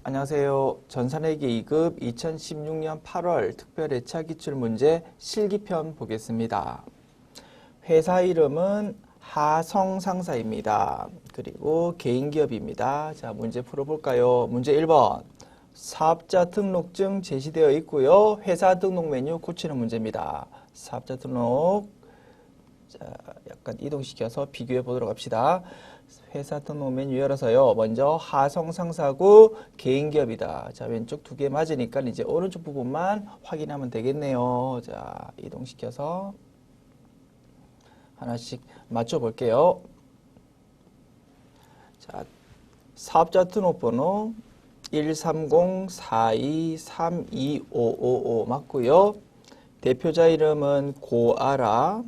안녕하세요. 전산회계 2급 2016년 8월 특별 2차 기출문제 실기편 보겠습니다. 회사 이름은 하성상사입니다. 그리고 개인기업입니다. 자, 문제 풀어볼까요? 문제 1번. 사업자 등록증 제시되어 있고요. 회사 등록 메뉴 고치는 문제입니다. 사업자 등록. 자, 약간 이동시켜서 비교해 보도록 합시다. 회사 등록 메뉴 열어서요. 먼저 하성상사고 개인기업이다. 자, 왼쪽 두 개 맞으니까 이제 오른쪽 부분만 확인하면 되겠네요. 자, 이동시켜서 하나씩 맞춰 볼게요. 자, 사업자 등록번호 130-42-32555 맞고요. 대표자 이름은 고아라.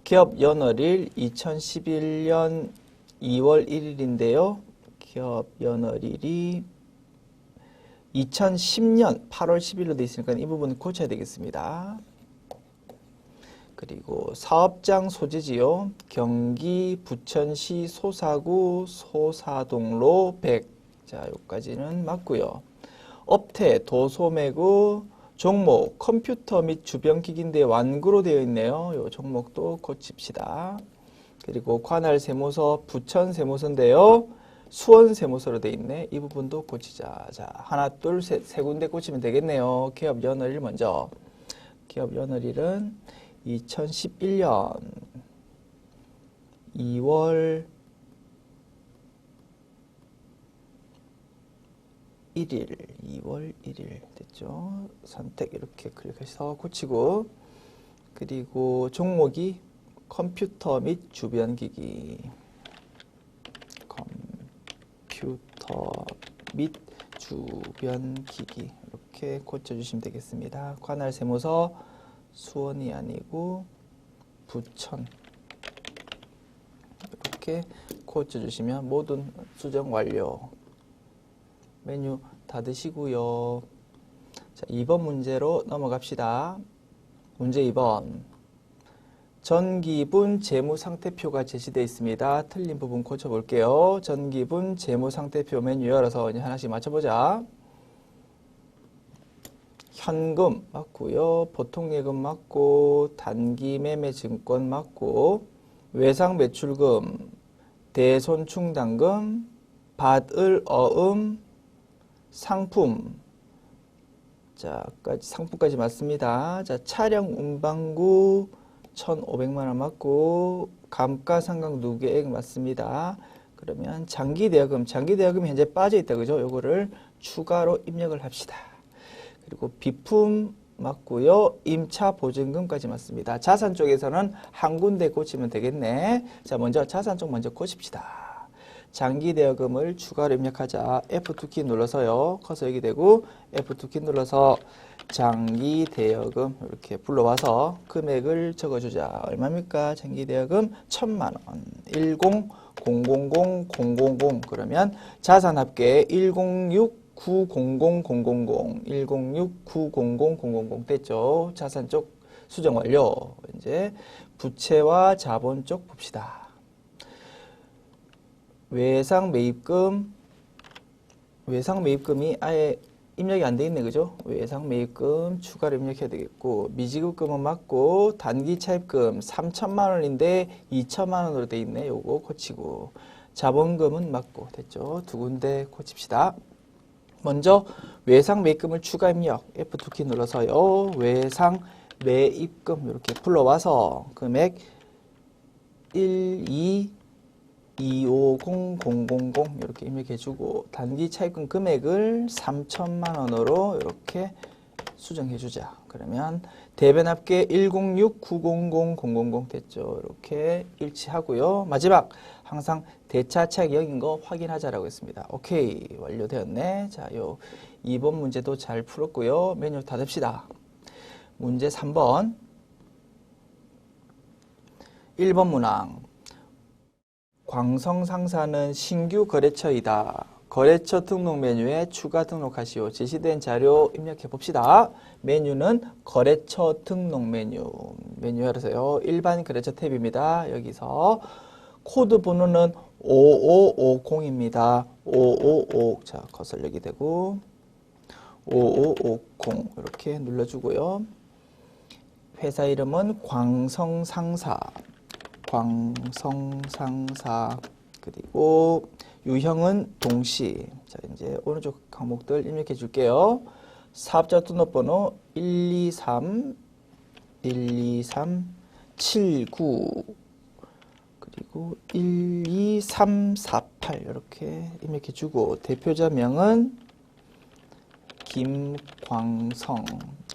기업 연월일 2011년 2월 1일인데요. 기업 연월일이 2010년 8월 10일로 되어 있으니까 이 부분을 고쳐야 되겠습니다. 그리고 사업장 소재지요. 경기 부천시 소사구 소사동로 100. 자, 여기까지는 맞고요. 업태 도소매구 종목 컴퓨터 및 주변기기인데 완구로 되어 있네요. 이 종목도 고칩시다. 그리고 관할 세무서 부천 세무서인데요. 수원 세무서로 되어 있네. 이 부분도 고치자. 자, 하나, 둘, 셋, 세 군데 고치면 되겠네요. 기업 연월일 먼저. 기업 연월일은 2011년 2월 2월 1일 됐죠. 선택 이렇게 클릭해서 고치고, 그리고 종목이 컴퓨터 및 주변기기, 컴퓨터 및 주변기기 이렇게 고쳐주시면 되겠습니다. 관할 세무서 수원이 아니고 부천 이렇게 고쳐주시면 모든 수정 완료. 메뉴 닫으시고요. 자, 2번 문제로 넘어갑시다. 문제 2번. 전기분 재무상태표가 제시되어 있습니다. 틀린 부분 고쳐볼게요. 전기분 재무상태표 메뉴 열어서 이제 하나씩 맞춰보자. 현금 맞고요. 보통예금 맞고, 단기매매증권 맞고, 외상매출금, 대손충당금, 받을 어음, 상품. 자, 상품까지 맞습니다. 자, 차량 운반구 1,500만 원 맞고, 감가상각 누계액 맞습니다. 그러면 장기대여금이 현재 빠져 있다, 그죠? 요거를 추가로 입력을 합시다. 그리고 비품 맞고요. 임차보증금까지 맞습니다. 자산 쪽에서는 한 군데 고치면 되겠네. 자, 먼저 자산 쪽 먼저 고칩시다. 장기대여금을 추가로 입력하자. F2키 눌러서요. 커서 여기 되고 F2키 눌러서 장기대여금 이렇게 불러와서 금액을 적어주자. 얼마입니까? 장기대여금 1,000만 원. 100000000 그러면 자산합계 106900000 106900000 됐죠? 자산 쪽 수정 완료. 이제 부채와 자본 쪽 봅시다. 외상매입금이 아예 입력이 안 돼 있네, 그죠? 외상매입금 추가로 입력해야 되겠고, 미지급금은 맞고, 단기차입금 3,000만 원인데 2,000만 원으로 돼 있네. 요거 고치고, 자본금은 맞고, 됐죠? 두 군데 고칩시다. 먼저 외상매입금을 추가 입력, F2키 눌러서요. 외상매입금 이렇게 불러와서 금액 1225000 이렇게 입력해주고, 단기 차입금 금액을 3,000만 원으로 이렇게 수정해주자. 그러면 대변합계 106900000 됐죠. 이렇게 일치하고요. 마지막 항상 대차차익 0인 거 확인하자라고 했습니다. 오케이, 완료되었네. 자, 요 2번 문제도 잘 풀었고요. 메뉴 닫읍시다. 문제 3번. 1번 문항. 광성상사는 신규 거래처이다. 거래처 등록 메뉴에 추가 등록하시오. 제시된 자료 입력해 봅시다. 메뉴는 거래처 등록 메뉴. 메뉴 열어서요. 일반 거래처 탭입니다. 여기서 코드 번호는 5550입니다. 5550 자 커서 여기 되고 5550 이렇게 눌러주고요. 회사 이름은 광성상사 그리고 유형은 동시. 자 이제 오른쪽 항목들 입력해 줄게요. 사업자 등록번호 12379 그리고 12348 이렇게 입력해 주고 대표자명은 김광성,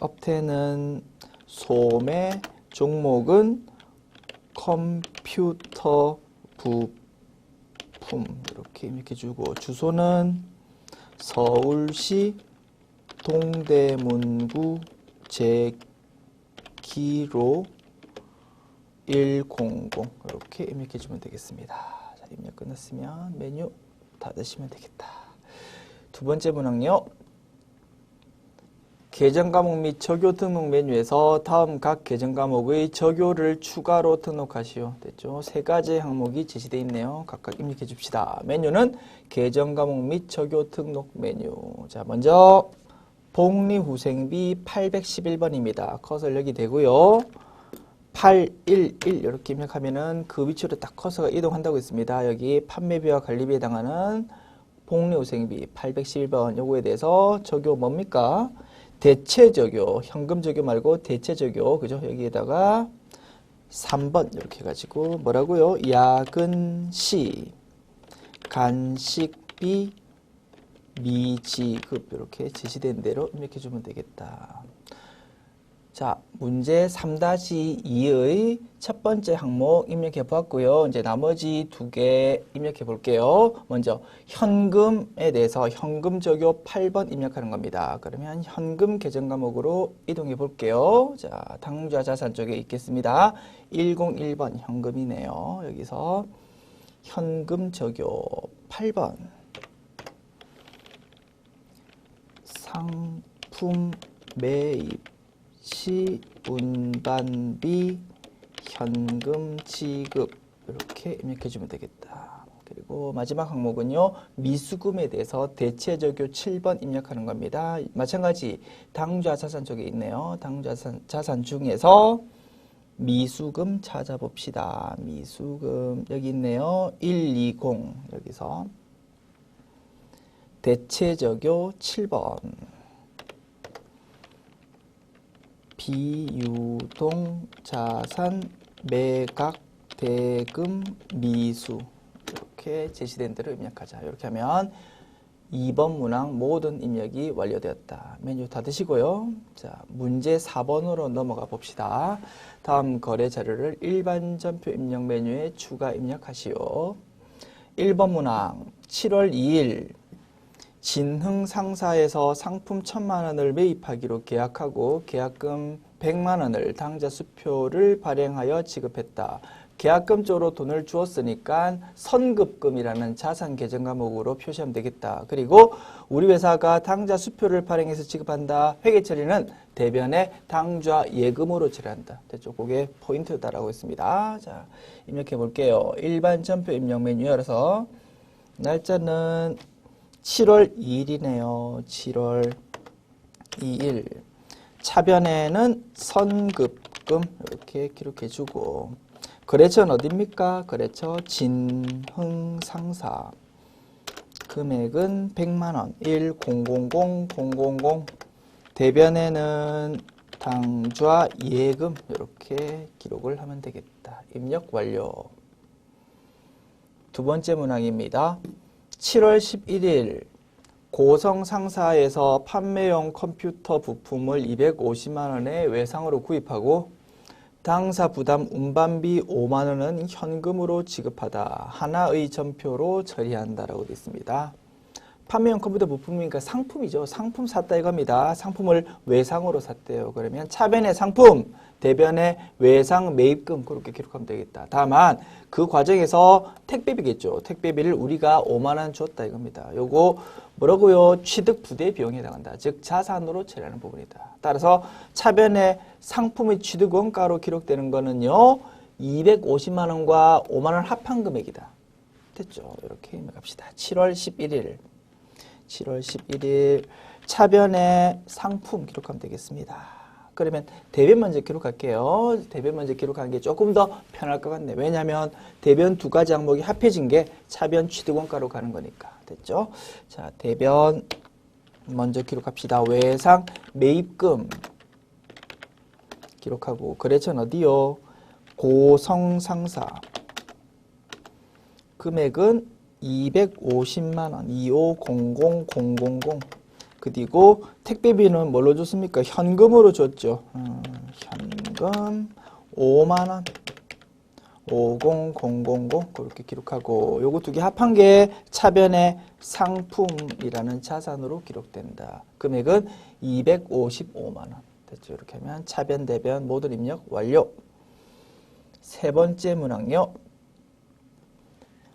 업태는 소매, 종목은 컴퓨터 부품 이렇게 입력해 주고 주소는 서울시 동대문구 제1로 100 이렇게 입력해 주면 되겠습니다. 자, 입력 끝났으면 메뉴 닫으시면 되겠다. 두 번째 문항요. 계정 과목 및 적요 등록 메뉴에서 다음 각 계정 과목의 적요를 추가로 등록하시오. 됐죠? 세 가지 항목이 제시되어 있네요. 각각 입력해 줍시다. 메뉴는 계정 과목 및 적요 등록 메뉴. 자, 먼저 복리후생비 811번입니다. 커서 여기 되고요. 811 이렇게 입력하면은 그 위치로 딱 커서가 이동한다고 했습니다. 여기 판매비와 관리비에 해당하는 복리후생비 811번 요거에 대해서 적요 뭡니까? 대체적요, 현금적요 말고 대체적요, 그죠? 여기에다가 3번 이렇게 해가지고 뭐라고요? 야근시, 간식비, 미지급 이렇게 제시된 대로 입력해 주면 되겠다. 자, 문제 3-2의 첫 번째 항목 입력해 보았고요. 이제 나머지 두 개 입력해 볼게요. 먼저 현금에 대해서 현금 적요 8번 입력하는 겁니다. 그러면 현금 계정 과목으로 이동해 볼게요. 자, 당좌 자산 쪽에 있겠습니다. 101번 현금이네요. 여기서 현금 적요 8번 상품 매입 시 운반비 현금 지급 이렇게 입력해 주면 되겠다. 그리고 마지막 항목은요. 미수금에 대해서 대체적요 7번 입력하는 겁니다. 마찬가지 당좌 자산 쪽에 있네요. 당좌 자산 중에서 미수금 찾아봅시다. 미수금 여기 있네요. 120 여기서 대체적요 7번 비유동 자산 매각 대금 미수 이렇게 제시된 대로 입력하자. 이렇게 하면 2번 문항 모든 입력이 완료되었다. 메뉴 닫으시고요. 자, 문제 4번으로 넘어가 봅시다. 다음 거래 자료를 일반 전표 입력 메뉴에 추가 입력하시오. 1번 문항 7월 2일 진흥 상사에서 상품 1,000만 원을 매입하기로 계약하고 계약금 100만 원을 당좌 수표를 발행하여 지급했다. 계약금 쪽으로 돈을 주었으니까 선급금이라는 자산 계정 과목으로 표시하면 되겠다. 그리고 우리 회사가 당좌 수표를 발행해서 지급한다. 회계 처리는 대변에 당좌 예금으로 처리한다. 됐죠? 그게 포인트다라고 했습니다. 자, 입력해 볼게요. 일반 전표 입력 메뉴 열어서 날짜는 7월 2일이네요. 7월 2일. 차변에는 선급금 이렇게 기록해주고 거래처는 어디입니까? 거래처 진흥상사. 금액은 100만원. 1000000. 대변에는 당좌 예금 이렇게 기록을 하면 되겠다. 입력 완료. 두 번째 문항입니다. 7월 11일 고성 상사에서 판매용 컴퓨터 부품을 250만 원에 외상으로 구입하고 당사 부담 운반비 5만 원은 현금으로 지급하다. 하나의 전표로 처리한다라고 되어 있습니다. 판매용 컴퓨터 부품이니까 상품이죠. 상품 샀다 이겁니다. 상품을 외상으로 샀대요. 그러면 차변의 상품, 대변의 외상 매입금 그렇게 기록하면 되겠다. 다만 그 과정에서 택배비겠죠. 택배비를 우리가 5만 원 줬다 이겁니다. 요거 뭐라고요? 취득 부대 비용에 해당한다. 즉 자산으로 처리하는 부분이다. 따라서 차변의 상품의 취득 원가로 기록되는 거는요. 250만 원과 5만 원 합한 금액이다. 됐죠? 이렇게 갑시다. 7월 11일 차변의 상품 기록하면 되겠습니다. 그러면 대변 먼저 기록할게요. 대변 먼저 기록하는 게 조금 더 편할 것 같네. 왜냐하면 대변 두 가지 항목이 합해진 게 차변 취득원가로 가는 거니까. 됐죠? 자, 대변 먼저 기록합시다. 외상 매입금 기록하고 거래처는 어디요? 고성상사 금액은 250만원 2500000 그리고 택배비는 뭘로 줬습니까? 현금으로 줬죠. 현금 5만원 50000 그렇게 기록하고 요거 두 개 합한 게 차변의 상품이라는 자산으로 기록된다. 금액은 255만원. 됐죠? 이렇게 하면 차변, 대변 모든 입력 완료. 세 번째 문항요.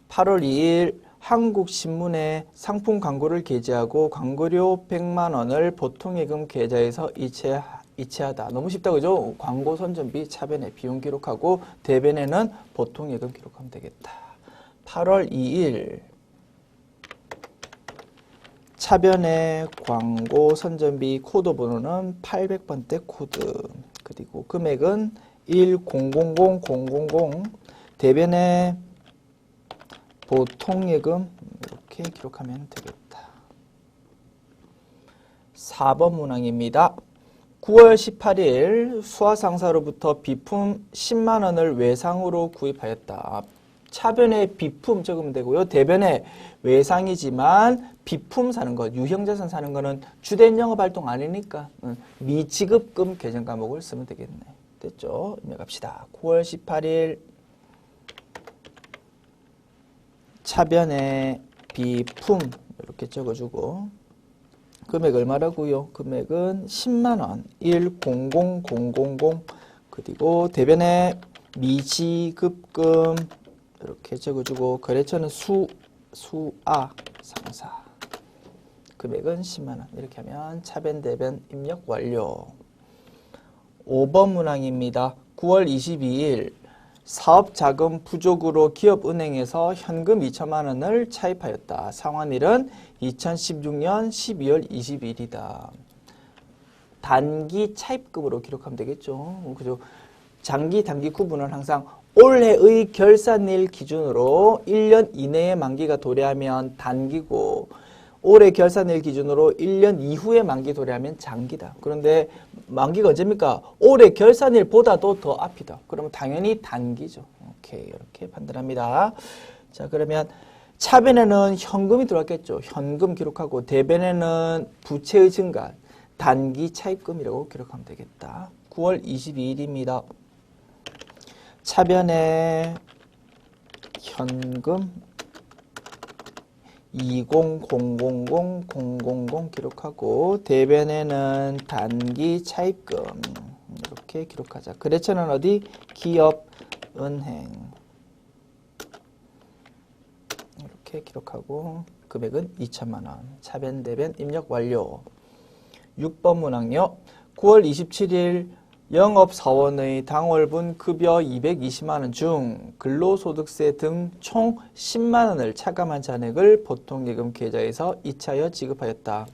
8월 2일 한국신문에 상품 광고를 게재하고 광고료 100만원을 보통예금 계좌에서 이체하다. 너무 쉽다 그죠? 광고 선전비 차변에 비용 기록하고 대변에는 보통예금 기록하면 되겠다. 8월 2일 차변의 광고 선전비 코드 번호는 800번대 코드 그리고 금액은 1000000 대변에 보통예금 이렇게 기록하면 되겠다. 4번 문항입니다. 9월 18일 수화상사로부터 비품 10만원을 외상으로 구입하였다. 차변에 비품 적으면 되고요. 대변에 외상이지만 비품 사는 것, 유형자산 사는 거는 주된 영업활동 아니니까 미지급금 계정 과목을 쓰면 되겠네. 됐죠? 입력합시다. 9월 18일 차변에 비품 이렇게 적어주고 금액 얼마라고요? 금액은 10만원 1000000 그리고 대변에 미지급금 이렇게 적어주고 거래처는 수아 상사 금액은 10만원 이렇게 하면 차변 대변 입력 완료. 5번 문항입니다. 9월 22일 사업자금 부족으로 기업은행에서 현금 2천만 원을 차입하였다. 상환일은 2016년 12월 20일이다. 단기 차입금으로 기록하면 되겠죠. 그죠? 장기, 단기 구분은 항상 올해의 결산일 기준으로 1년 이내에 만기가 도래하면 단기고 올해 결산일 기준으로 1년 이후에 만기 도래하면 장기다. 그런데 만기가 언제입니까? 올해 결산일보다도 더 앞이다. 그러면 당연히 단기죠. 오케이, 이렇게 판단합니다. 자, 그러면 차변에는 현금이 들어왔겠죠. 현금 기록하고 대변에는 부채의 증가, 단기 차입금이라고 기록하면 되겠다. 9월 22일입니다. 차변에 현금 2000000 기록하고 대변에는 단기 차입금 이렇게 기록하자. 거래처는 어디? 기업은행 이렇게 기록하고 금액은 2천만원. 차변 대변 입력 완료. 6번 문항요. 9월 27일 영업사원의 당월분 급여 220만원 중 근로소득세 등 총 10만원을 차감한 잔액을 보통예금 계좌에서 이차하여 지급하였다.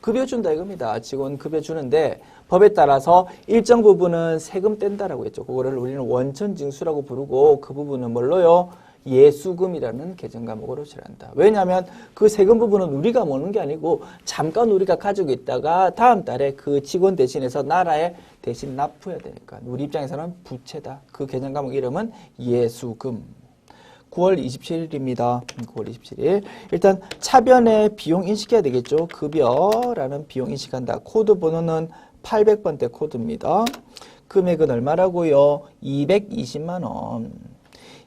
급여 준다 이겁니다. 직원 급여 주는데 법에 따라서 일정 부분은 세금 뗀다라고 했죠. 그거를 우리는 원천징수라고 부르고 그 부분은 뭘로요? 예수금이라는 계정 과목으로 처리한다. 왜냐하면 그 세금 부분은 우리가 모는 게 아니고 잠깐 우리가 가지고 있다가 다음 달에 그 직원 대신해서 나라에 대신 납부해야 되니까 우리 입장에서는 부채다. 그 계정 과목 이름은 예수금. 9월 27일입니다. 9월 27일. 일단 차변에 비용 인식해야 되겠죠. 급여라는 비용 인식한다. 코드 번호는 800번대 코드입니다. 금액은 얼마라고요? 220만 원.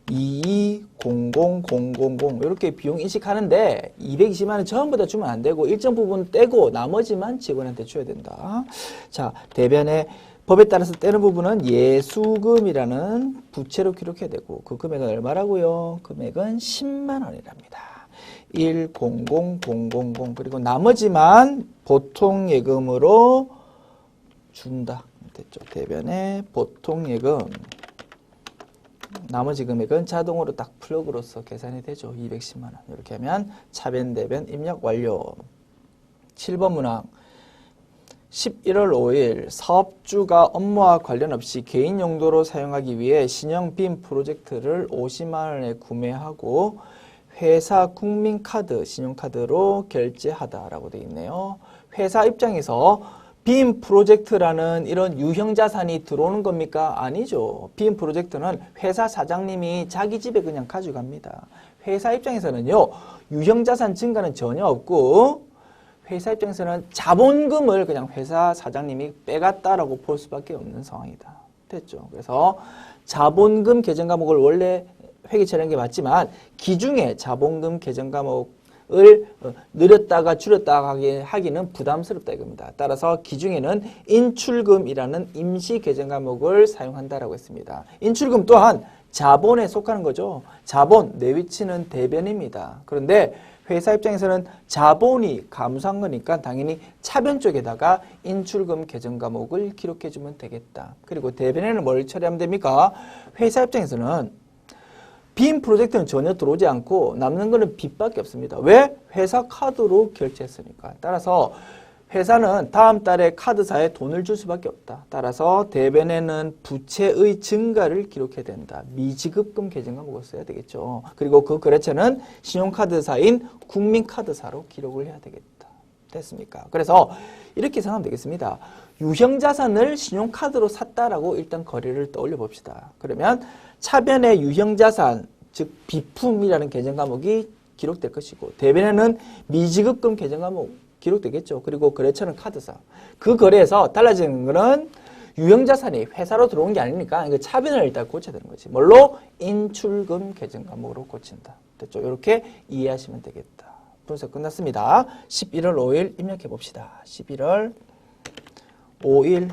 2200000 이렇게 비용 인식하는데 220만 원 전부 다 주면 안 되고 일정 부분 떼고 나머지만 직원한테 줘야 된다. 자, 대변에 법에 따라서 떼는 부분은 예수금이라는 부채로 기록해야 되고 그 금액은 얼마라고요? 금액은 10만 원이랍니다. 1000000 그리고 나머지만 보통예금으로 준다. 됐죠? 대변에 보통예금 나머지 금액은 자동으로 딱 플러그로서 계산이 되죠. 210만 원. 이렇게 하면 차변 대변 입력 완료. 7번 문항. 11월 5일 사업주가 업무와 관련 없이 개인 용도로 사용하기 위해 신형 빔 프로젝트를 50만 원에 구매하고 회사 국민카드, 신용카드로 결제하다라고 되어 있네요. 회사 입장에서 빔 프로젝트라는 이런 유형 자산이 들어오는 겁니까? 아니죠. 빔 프로젝트는 회사 사장님이 자기 집에 그냥 가져갑니다. 회사 입장에서는요, 유형 자산 증가는 전혀 없고 회사 입장에서는 자본금을 그냥 회사 사장님이 빼갔다라고 볼 수밖에 없는 상황이다. 됐죠? 그래서 자본금 계정 과목을 원래 회계 처리한 게 맞지만 기중에 자본금 계정 과목을 늘렸다가 줄였다가 하기는 부담스럽다 이겁니다. 따라서 기중에는 인출금이라는 임시 계정 과목을 사용한다라고 했습니다. 인출금 또한 자본에 속하는 거죠. 자본, 내 위치는 대변입니다. 그런데 회사 입장에서는 자본이 감소한 거니까 당연히 차변 쪽에다가 인출금 계정 과목을 기록해 주면 되겠다. 그리고 대변에는 뭘 처리하면 됩니까? 회사 입장에서는 빔 프로젝트는 전혀 들어오지 않고 남는 거는 빚밖에 없습니다. 왜? 회사 카드로 결제했으니까. 따라서 회사는 다음 달에 카드사에 돈을 줄 수밖에 없다. 따라서 대변에는 부채의 증가를 기록해야 된다. 미지급금 계정 과목을 써야 되겠죠. 그리고 그 거래처는 신용카드사인 국민카드사로 기록을 해야 되겠다. 됐습니까? 그래서 이렇게 생각하면 되겠습니다. 유형자산을 신용카드로 샀다라고 일단 거래를 떠올려 봅시다. 그러면 차변의 유형자산, 즉 비품이라는 계정 과목이 기록될 것이고 대변에는 미지급금 계정 과목 기록되겠죠. 그리고 거래처는 카드사. 그 거래에서 달라지는 거는 유형자산이 회사로 들어온 게 아니니까 이거 차변을 일단 고쳐야 되는 거지. 뭘로? 인출금 계정 과목으로 고친다. 됐죠? 이렇게 이해하시면 되겠다. 분석 끝났습니다. 11월 5일 입력해 봅시다. 11월 5일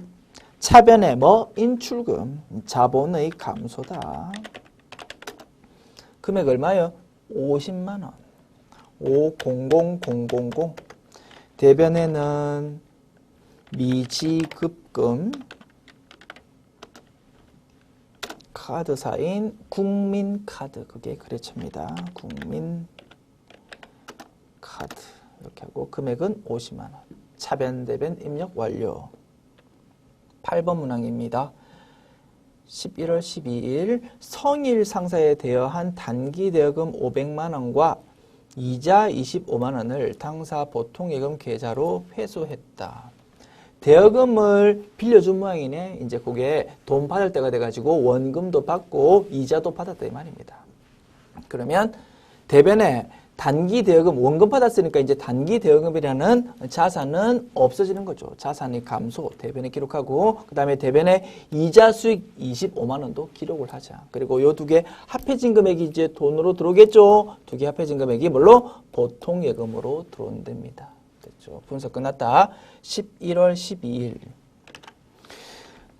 차변에 뭐? 인출금, 자본의 감소다. 금액 얼마요? 50만 원. 500000. 대변에는 미지급금 카드사인 국민카드, 그게 거래처입니다. 국민카드 이렇게 하고 금액은 50만 원. 차변 대변 입력 완료. 8번 문항입니다. 11월 12일 성일 상사에 대여한 단기 대여금 500만 원과 이자 25만 원을 당사 보통예금 계좌로 회수했다. 대여금을 빌려준 모양이네. 이제 그게 돈 받을 때가 돼가지고 원금도 받고 이자도 받았다 이 말입니다. 그러면 대변에 단기 대여금 원금 받았으니까 이제 단기 대여금이라는 자산은 없어지는 거죠. 자산이 감소, 대변에 기록하고 그 다음에 대변에 이자 수익 25만 원도 기록을 하자. 그리고 요 두 개 합해진 금액이 이제 돈으로 들어오겠죠. 두 개 합해진 금액이 뭘로? 보통 예금으로 들어온답니다. 됐죠. 분석 끝났다. 11월 12일.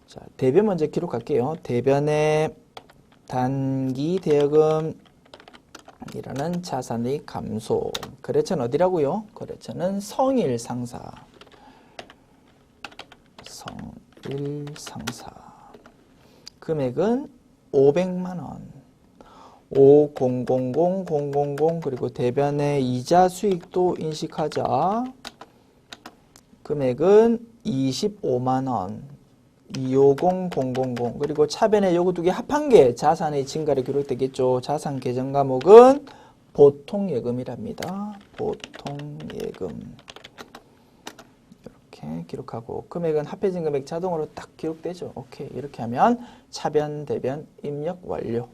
자, 대변 먼저 기록할게요. 대변에 단기 대여금 이라는 자산의 감소. 거래처는 어디라고요? 거래처는 성일 상사. 성일 상사. 금액은 500만 원. 500000 그리고 대변의 이자 수익도 인식하자. 금액은 25만 원. 250000 그리고 차변에 요거 두 개 합한 게 자산의 증가로 기록되겠죠. 자산 계정 과목은 보통예금이랍니다. 보통예금 이렇게 기록하고 금액은 합해진 금액 자동으로 딱 기록되죠. 오케이. 이렇게 하면 차변 대변 입력 완료.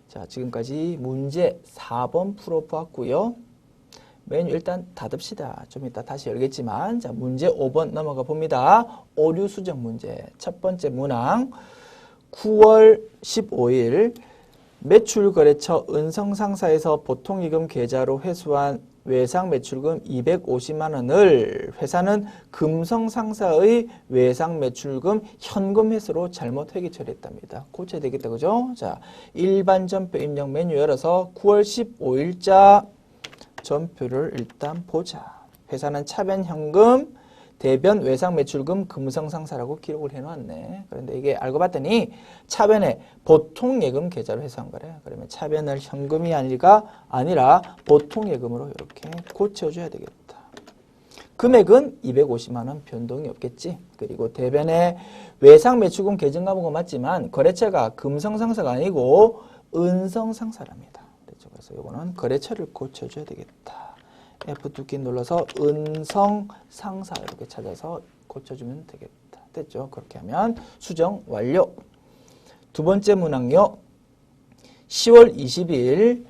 자, 지금까지 문제 4번 풀어보았고요. 메뉴 일단 닫읍시다. 좀 이따 다시 열겠지만 자, 문제 5번 넘어가 봅니다. 오류 수정 문제. 첫 번째 문항 9월 15일 매출거래처 은성상사에서 보통예금 계좌로 회수한 외상 매출금 250만 원을 회사는 금성상사의 외상 매출금 현금 회수로 잘못 회계 처리했답니다. 고쳐야 되겠다. 그죠? 자, 일반 전표 입력 메뉴 열어서 9월 15일자 전표를 일단 보자. 회사는 차변 현금, 대변 외상 매출금 금성상사라고 기록을 해놨네. 그런데 이게 알고 봤더니 차변에 보통예금 계좌로 회수한 거래. 그러면 차변을 현금이 아니라 보통예금으로 이렇게 고쳐줘야 되겠다. 금액은 250만 원 변동이 없겠지. 그리고 대변에 외상 매출금 계정 과목은 맞지만 거래처가 금성상사가 아니고 은성상사랍니다. 그래서 이거는 거래처를 고쳐줘야 되겠다. F2키 눌러서 은성상사 이렇게 찾아서 고쳐주면 되겠다. 됐죠? 그렇게 하면 수정 완료. 두 번째 문항요. 10월 20일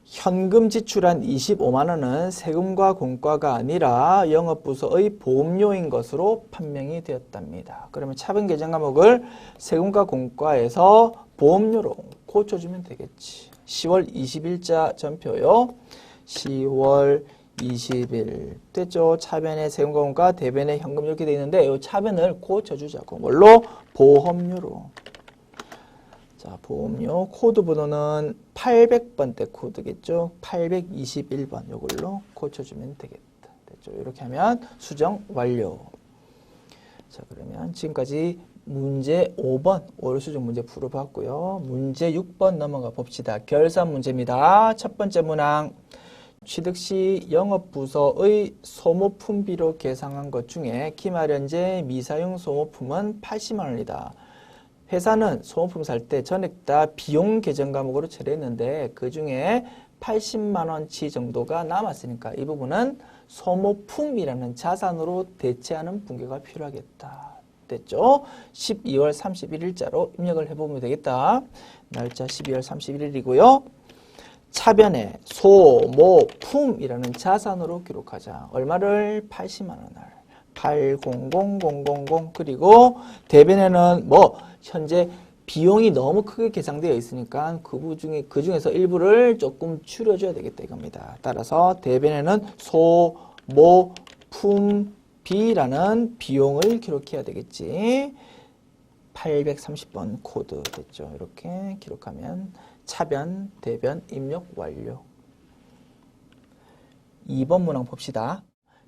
현금 지출한 25만 원은 세금과 공과가 아니라 영업부서의 보험료인 것으로 판명이 되었답니다. 그러면 차변 계정 과목을 세금과 공과에서 보험료로 고쳐주면 되겠지. 10월 20일자 전표요. 10월 20일 됐죠. 차변에 세금과 공과, 대변에 현금 이렇게 되어 있는데 이 차변을 고쳐주자고. 뭘로? 보험료로. 자, 보험료 코드 번호는 800번대 코드겠죠. 821번 이걸로 고쳐주면 되겠다. 됐죠. 이렇게 하면 수정 완료. 자, 그러면 지금까지 문제 5번 오류 수정 문제 풀어봤고요. 문제 6번 넘어가 봅시다. 결산 문제입니다. 첫 번째 문항. 취득 시 영업부서의 소모품비로 계상한 것 중에 기말 현재 미사용 소모품은 80만 원이다. 회사는 소모품 살 때 전액 다 비용 계정 과목으로 처리했는데 그 중에 80만 원치 정도가 남았으니까 이 부분은 소모품이라는 자산으로 대체하는 분괴가 필요하겠다. 됐죠? 12월 31일자로 입력을 해보면 되겠다. 날짜 12월 31일이고요. 차변에 소모품이라는 자산으로 기록하자. 얼마를? 80만 원을. 800000 그리고 대변에는 현재 비용이 너무 크게 계상되어 있으니까 그 중에서 일부를 조금 줄여줘야 되겠다 이겁니다. 따라서 대변에는 소모품비라는 비용을 기록해야 되겠지. 830번 코드 됐죠. 이렇게 기록하면 차변, 대변 입력 완료. 2번 문항 봅시다.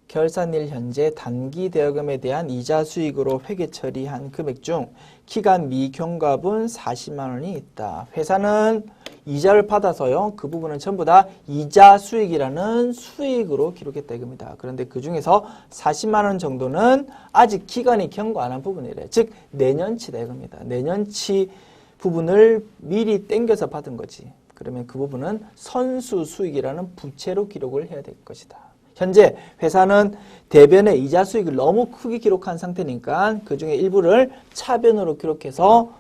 결산일 현재 단기 대여금에 대한 이자 수익으로 회계 처리한 금액 중 기간 미경과분 40만 원이 있다. 회사는 이자를 받아서요. 그 부분은 전부 다 이자 수익이라는 수익으로 기록했다 이겁니다. 그런데 그 중에서 40만 원 정도는 아직 기간이 경과 안 한 부분이래. 즉 내년치다 이겁니다. 내년치 부분을 미리 땡겨서 받은 거지. 그러면 그 부분은 선수 수익이라는 부채로 기록을 해야 될 것이다. 현재 회사는 대변의 이자 수익을 너무 크게 기록한 상태니까 그 중에 일부를 차변으로 기록해서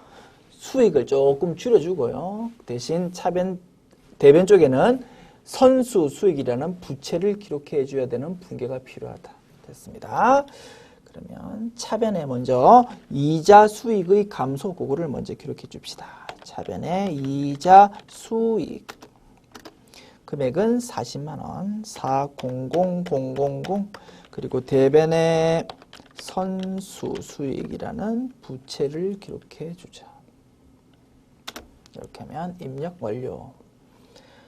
수익을 조금 줄여주고요. 대신 대변 쪽에는 선수 수익이라는 부채를 기록해 줘야 되는 분괴가 필요하다. 됐습니다. 그러면 차변에 먼저 이자 수익의 감소 그거를 먼저 기록해 줍시다. 차변에 이자 수익. 금액은 40만 원, 400000 그리고 대변의 선수 수익이라는 부채를 기록해 주자. 이렇게 하면 입력 완료.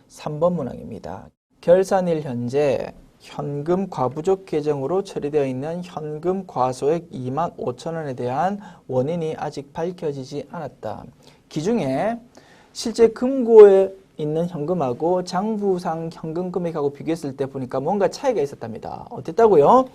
3번 문항입니다. 결산일 현재 현금 과부족 계정으로 처리되어 있는 현금 과소액 25,000원에 대한 원인이 아직 밝혀지지 않았다. 기중에 실제 금고에 있는 현금하고 장부상 현금 금액하고 비교했을 때 보니까 뭔가 차이가 있었답니다. 어땠다고요?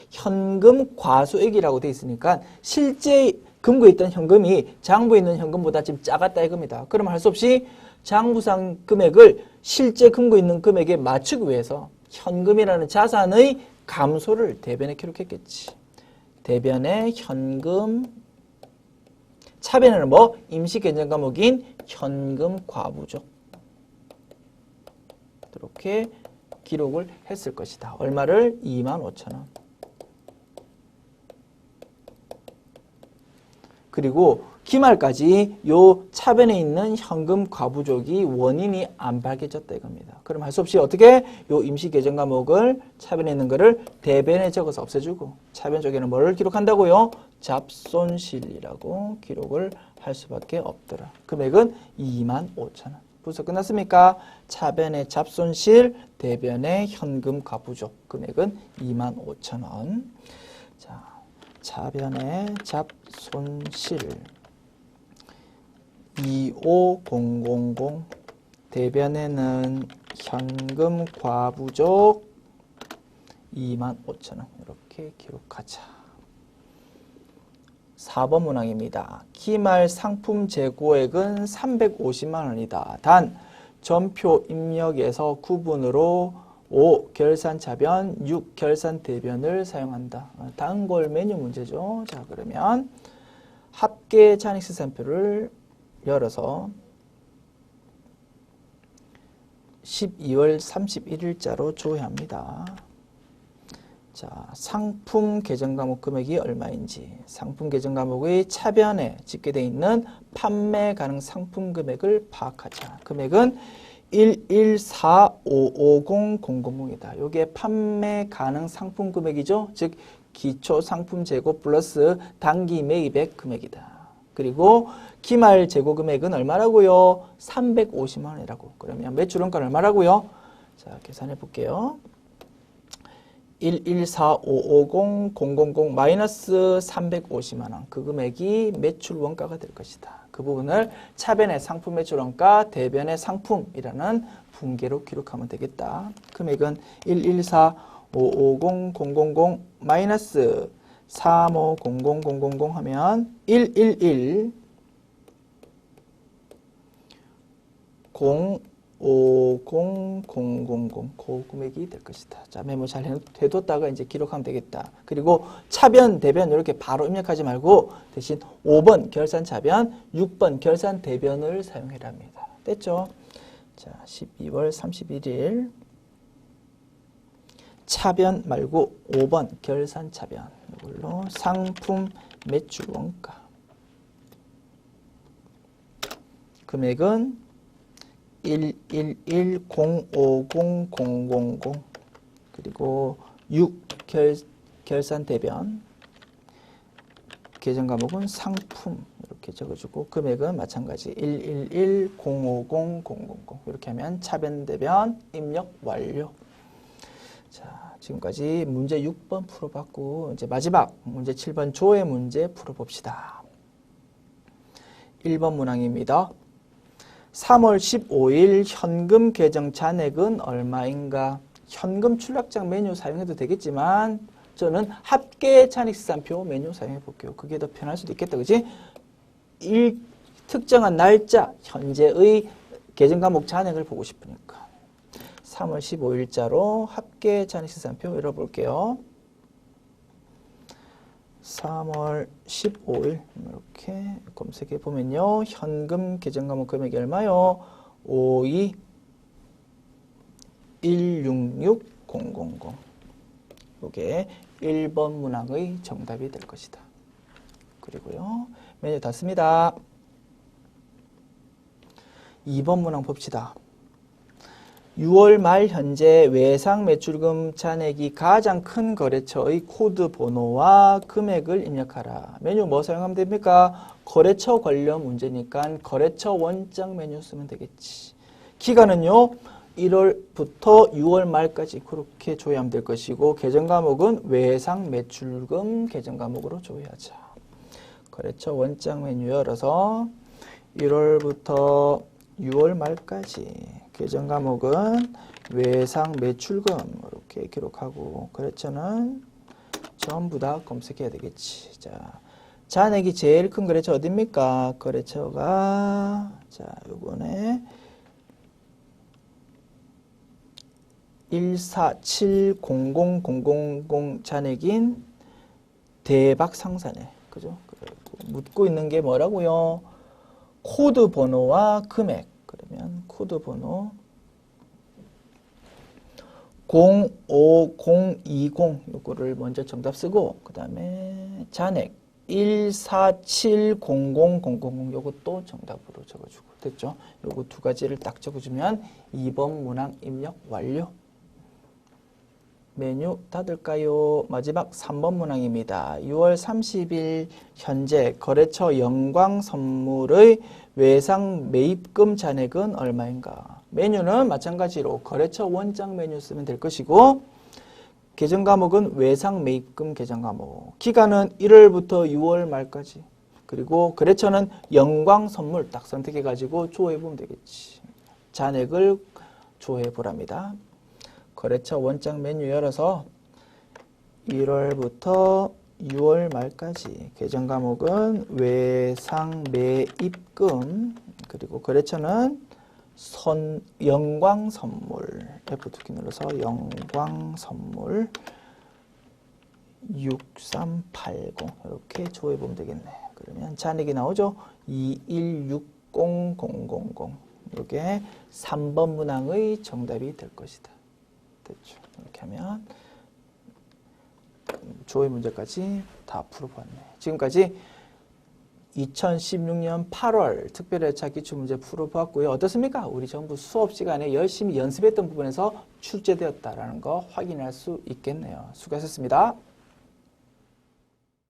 현금 과소액이라고 되어 있으니까 실제 금고에 있던 현금이 장부에 있는 현금보다 지금 작았다 이겁니다. 그러면 할 수 없이 장부상 금액을 실제 금고에 있는 금액에 맞추기 위해서 현금이라는 자산의 감소를 대변에 기록했겠지. 대변에 현금, 차변에는 임시 계정 과목인 현금 과부족. 이렇게 기록을 했을 것이다. 얼마를? 25,000원. 그리고 기말까지 요 차변에 있는 현금 과부족이 원인이 안 밝혀졌다 이겁니다. 그럼 할 수 없이 어떻게 요 임시 계정 과목을 차변에 있는 거를 대변에 적어서 없애주고 차변 쪽에는 뭐를 기록한다고요? 잡손실이라고 기록을 할 수밖에 없더라. 금액은 25,000원. 분석 끝났습니까? 차변의 잡손실, 대변의 현금 과부족 금액은 25,000원. 자, 차변의 잡손실 25000, 대변에는 현금 과부족 25,000원 이렇게 기록하자. 4번 문항입니다. 기말 상품 재고액은 350만 원이다. 단 전표 입력에서 구분으로 5. 결산차변, 6. 결산대변을 사용한다. 단골 메뉴 문제죠. 자, 그러면 합계 잔액시산표를 열어서 12월 31일자로 조회합니다. 자, 상품 계정과목 금액이 얼마인지 상품 계정과목의 차변에 집계되어 있는 판매 가능 상품 금액을 파악하자. 금액은 114550000이다. 이게 판매 가능 상품 금액이죠. 즉 기초 상품 재고 플러스 단기 매입액 금액이다. 그리고 기말 재고 금액은 얼마라고요? 350만 원이라고. 그러면 매출원가는 얼마라고요? 자, 계산해 볼게요. 114550000 마이너스 350만 원. 그 금액이 매출 원가가 될 것이다. 그 부분을 차변의 상품 매출 원가, 대변의 상품이라는 분계로 기록하면 되겠다. 금액은 114550000 마이너스 350000 하면 111 050000 그 금액이 될 것이다. 자, 메모 잘 해뒀다가 이제 기록하면 되겠다. 그리고 차변, 대변 이렇게 바로 입력하지 말고 대신 5번 결산 차변, 6번 결산 대변을 사용해랍니다. 됐죠? 자, 12월 31일 차변 말고 5번 결산 차변 이걸로 상품 매출 원가 금액은 111050000 그리고 6 결산 대변 계정 과목은 상품 이렇게 적어주고 금액은 마찬가지 111050000 이렇게 하면 차변 대변 입력 완료. 자, 지금까지 문제 6번 풀어봤고 이제 마지막 문제 7번 조회 문제 풀어봅시다. 1번 문항입니다. 3월 15일 현금 계정 잔액은 얼마인가? 현금 출납장 메뉴 사용해도 되겠지만 저는 합계 잔액시산표 메뉴 사용해 볼게요. 그게 더 편할 수도 있겠다. 그지? 특정한 날짜 현재의 계정 과목 잔액을 보고 싶으니까 3월 15일자로 합계 잔액시산표 열어볼게요. 3월 15일 이렇게 검색해 보면요. 현금 계정 과목 금액이 얼마요? 521660000 이게 1번 문항의 정답이 될 것이다. 그리고요. 메뉴 닫습니다. 2번 문항 봅시다. 6월 말 현재 외상 매출금 잔액이 가장 큰 거래처의 코드 번호와 금액을 입력하라. 메뉴 뭐 사용하면 됩니까? 거래처 관련 문제니까 거래처 원장 메뉴 쓰면 되겠지. 기간은요. 1월부터 6월 말까지 그렇게 조회하면 될 것이고 계정 과목은 외상 매출금 계정 과목으로 조회하자. 거래처 원장 메뉴 열어서 1월부터 6월 말까지 계정 과목은 외상 매출금 이렇게 기록하고 거래처는 전부 다 검색해야 되겠지. 자, 잔액이 제일 큰 거래처 어디입니까? 거래처가 자, 요번에 1470000 잔액인 대박상사네. 그죠? 묻고 있는 게 뭐라고요? 코드 번호와 금액. 그러면 코드 번호 05020 요거를 먼저 정답 쓰고 그 다음에 잔액 1470000 요것도 정답으로 적어주고 됐죠? 요거 두 가지를 딱 적어주면 2번 문항 입력 완료. 메뉴 닫을까요? 마지막 3번 문항입니다. 6월 30일 현재 거래처 영광선물의 외상 매입금 잔액은 얼마인가? 메뉴는 마찬가지로 거래처 원장 메뉴 쓰면 될 것이고 개정 과목은 외상 매입금 개정 과목. 기간은 1월부터 6월 말까지. 그리고 거래처는 영광 선물 딱 선택해 가지고 조회해 보면 되겠지. 잔액을 조회해 보랍니다. 거래처 원장 메뉴 열어서 1월부터 6월 말까지 개정 과목은 외상 매입금 그리고 거래처는 영광 선물 F2 키 눌러서 영광 선물 6380 이렇게 조회해 보면 되겠네. 그러면 잔액이 나오죠. 2160000 이게 3번 문항의 정답이 될 것이다. 됐죠. 이렇게 하면 조회 문제까지 다 풀어봤네. 지금까지 2016년 8월 특별열차 기출문제 풀어봤고요. 어떻습니까? 우리 전부 수업 시간에 열심히 연습했던 부분에서 출제되었다는 거 확인할 수 있겠네요. 수고하셨습니다.